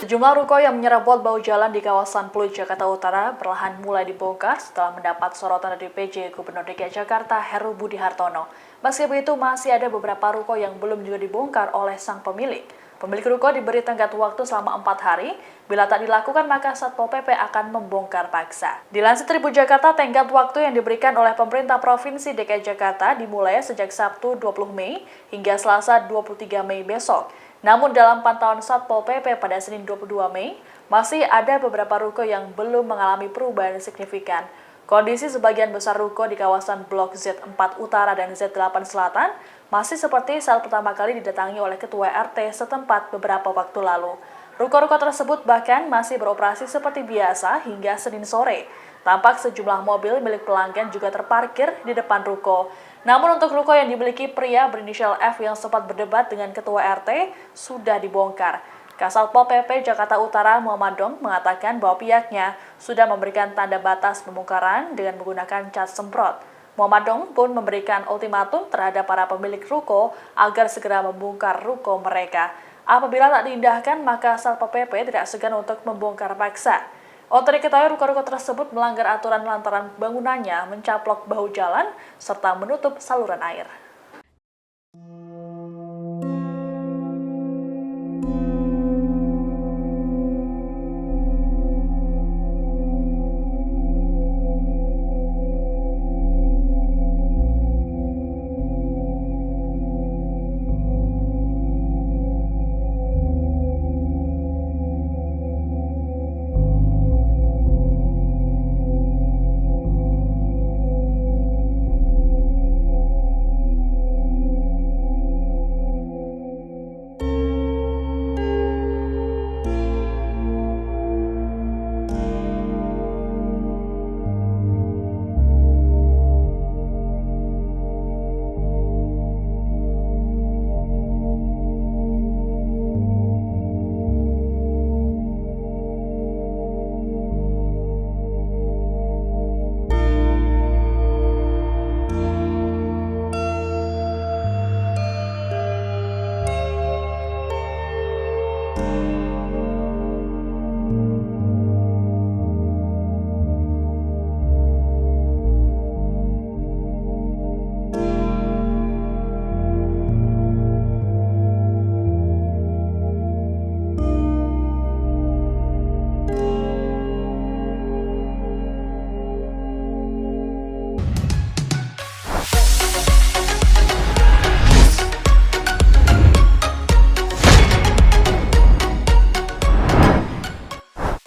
Sejumlah ruko yang menyerobot bahu jalan di kawasan Pluit, Jakarta Utara perlahan mulai dibongkar setelah mendapat sorotan dari PJ Gubernur DKI Jakarta Heru Budi Hartono. Meski begitu, masih ada beberapa ruko yang belum juga dibongkar oleh sang pemilik. Pemilik ruko diberi tenggat waktu selama 4 hari. Bila tak dilakukan, maka Satpol PP akan membongkar paksa. Dilansir Tribun Jakarta, tenggat waktu yang diberikan oleh pemerintah Provinsi DKI Jakarta dimulai sejak Sabtu 20 Mei hingga Selasa 23 Mei besok. Namun dalam pantauan Satpol PP pada Senin 22 Mei, masih ada beberapa ruko yang belum mengalami perubahan signifikan. Kondisi sebagian besar ruko di kawasan Blok Z4 Utara dan Z8 Selatan masih seperti saat pertama kali didatangi oleh Ketua RT setempat beberapa waktu lalu. Ruko-ruko tersebut bahkan masih beroperasi seperti biasa hingga Senin sore. Tampak sejumlah mobil milik pelanggan juga terparkir di depan ruko. Namun untuk ruko yang dimiliki pria berinisial F yang sempat berdebat dengan Ketua RT sudah dibongkar. Kasatpol PP Jakarta Utara Muhammad Dong mengatakan bahwa pihaknya sudah memberikan tanda batas pembongkaran dengan menggunakan cat semprot. Muhammad Dong pun memberikan ultimatum terhadap para pemilik ruko agar segera membongkar ruko mereka. Apabila tak diindahkan, maka Satpol PP tidak segan untuk membongkar paksa. Untuk diketahui, ruko-ruko tersebut melanggar aturan lantaran bangunannya mencaplok bahu jalan serta menutup saluran air.